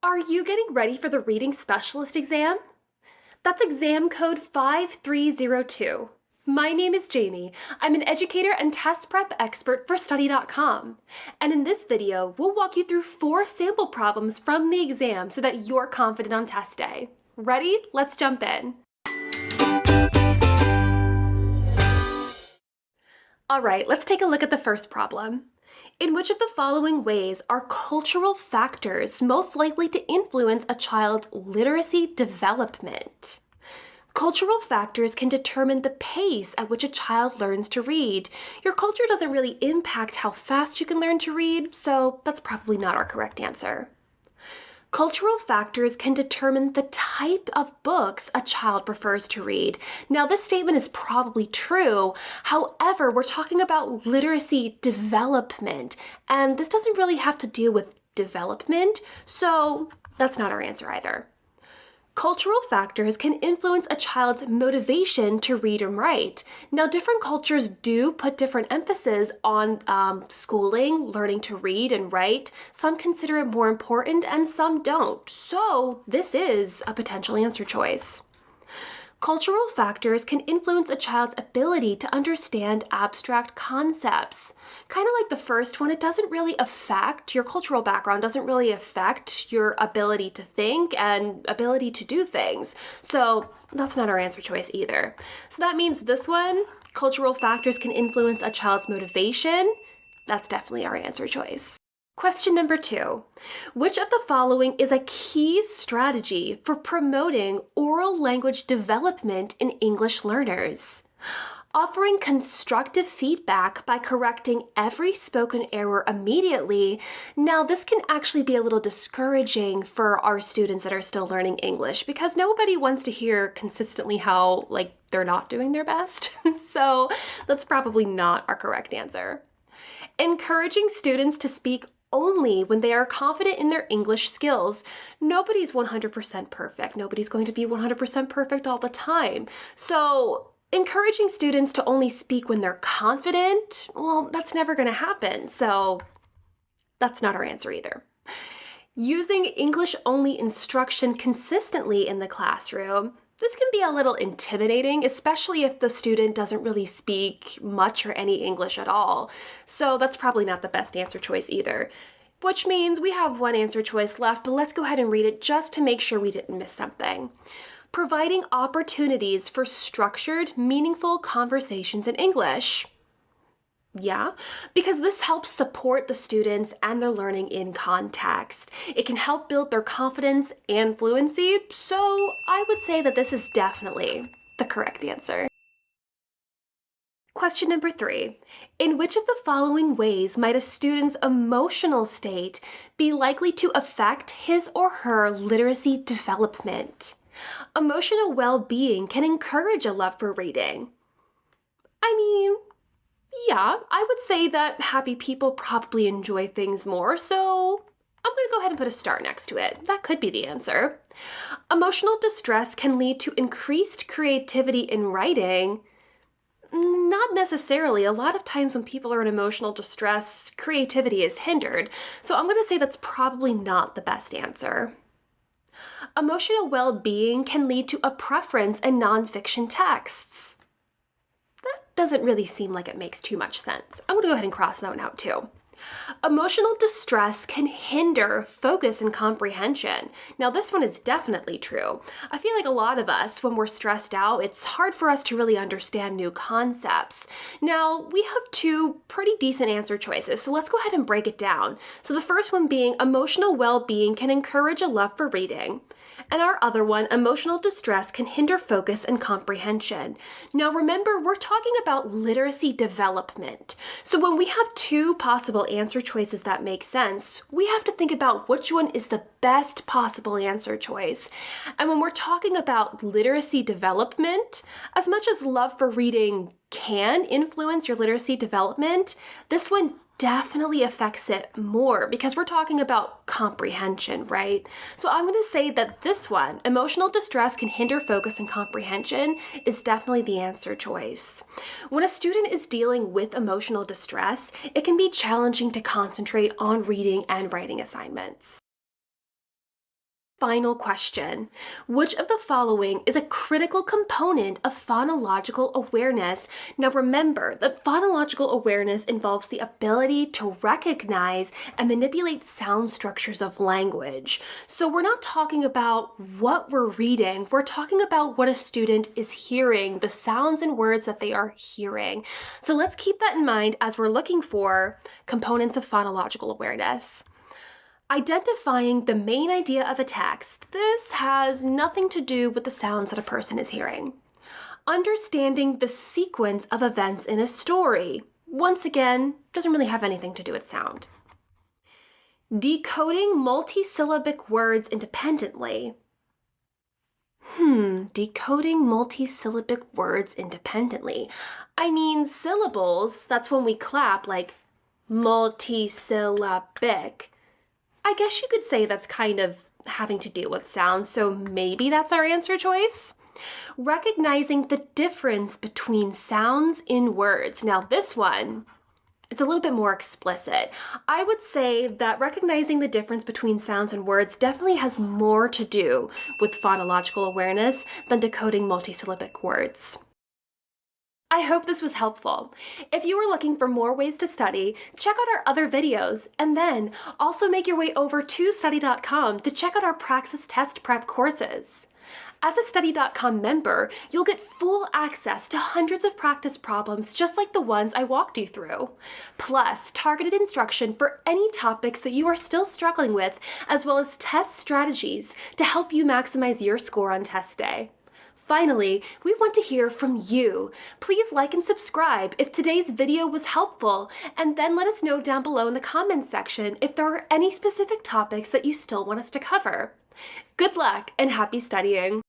Are you getting ready for the Reading Specialist Exam? That's exam code 5302. My name is Jamie. I'm an educator and test prep expert for Study.com. And in this video, we'll walk you through 4 sample problems from the exam so that you're confident on test day. Ready? Let's jump in. All right, let's take a look at the first problem. In which of the following ways are cultural factors most likely to influence a child's literacy development? Cultural factors can determine the pace at which a child learns to read. Your culture doesn't really impact how fast you can learn to read, so that's probably not our correct answer. Cultural factors can determine the type of books a child prefers to read. Now, this statement is probably true. However, we're talking about literacy development, and this doesn't really have to do with development, so that's not our answer either. Cultural factors can influence a child's motivation to read and write. Now, different cultures do put different emphasis on schooling, learning to read and write. Some consider it more important and some don't. So this is a potential answer choice. Cultural factors can influence a child's ability to understand abstract concepts. Kind of like the first one, it doesn't really affect, your cultural background doesn't really affect your ability to think and ability to do things. So that's not our answer choice either. So that means this one, cultural factors can influence a child's motivation. That's definitely our answer choice. Question number 2. Which of the following is a key strategy for promoting oral language development in English learners? Offering constructive feedback by correcting every spoken error immediately. Now, this can actually be a little discouraging for our students that are still learning English because nobody wants to hear consistently how, they're not doing their best. So that's probably not our correct answer. Encouraging students to speak only when they are confident in their English skills. Nobody's 100% perfect. Nobody's going to be 100% perfect all the time. So encouraging students to only speak when they're confident, well, that's never going to happen. So that's not our answer either. Using English-only instruction consistently in the classroom. This can be a little intimidating, especially if the student doesn't really speak much or any English at all. So that's probably not the best answer choice either. Which means we have one answer choice left, but let's go ahead and read it just to make sure we didn't miss something. Providing opportunities for structured, meaningful conversations in English. Yeah, because this helps support the students and their learning in context. It can help build their confidence and fluency, so I would say that this is definitely the correct answer. Question number 3. In which of the following ways might a student's emotional state be likely to affect his or her literacy development? Emotional well-being can encourage a love for reading. Yeah, I would say that happy people probably enjoy things more, so I'm going to go ahead and put a star next to it. That could be the answer. Emotional distress can lead to increased creativity in writing. Not necessarily. A lot of times when people are in emotional distress, creativity is hindered, so I'm going to say that's probably not the best answer. Emotional well-being can lead to a preference in nonfiction texts. Doesn't really seem like it makes too much sense. I'm gonna go ahead and cross that one out too. Emotional distress can hinder focus and comprehension. Now, this one is definitely true. I feel like a lot of us, when we're stressed out, it's hard for us to really understand new concepts. Now, we have 2 pretty decent answer choices, so let's go ahead and break it down. So the first one being emotional well-being can encourage a love for reading. And our other one, emotional distress can hinder focus and comprehension. Now remember, we're talking about literacy development. So when we have 2 possible answer choices that make sense, we have to think about which one is the best possible answer choice. And when we're talking about literacy development, as much as love for reading can influence your literacy development, this one definitely affects it more because we're talking about comprehension, right? So I'm going to say that this one, emotional distress can hinder focus and comprehension, is definitely the answer choice. When a student is dealing with emotional distress, it can be challenging to concentrate on reading and writing assignments. Final question. Which of the following is a critical component of phonological awareness? Now remember that phonological awareness involves the ability to recognize and manipulate sound structures of language. So we're not talking about what we're reading, we're talking about what a student is hearing, the sounds and words that they are hearing. So let's keep that in mind as we're looking for components of phonological awareness. Identifying the main idea of a text. This has nothing to do with the sounds that a person is hearing. Understanding the sequence of events in a story. Once again, doesn't really have anything to do with sound. Decoding multisyllabic words independently. Decoding multisyllabic words independently. I mean, syllables, that's when we clap, like multisyllabic. I guess you could say that's kind of having to do with sound, so maybe that's our answer choice. Recognizing the difference between sounds in words. Now this one, it's a little bit more explicit. I would say that recognizing the difference between sounds and words definitely has more to do with phonological awareness than decoding multisyllabic words. I hope this was helpful. If you are looking for more ways to study, check out our other videos, and then also make your way over to study.com to check out our Praxis test prep courses. As a study.com member, you'll get full access to hundreds of practice problems just like the ones I walked you through, plus targeted instruction for any topics that you are still struggling with, as well as test strategies to help you maximize your score on test day. Finally, we want to hear from you. Please like and subscribe if today's video was helpful, and then let us know down below in the comments section if there are any specific topics that you still want us to cover. Good luck and happy studying!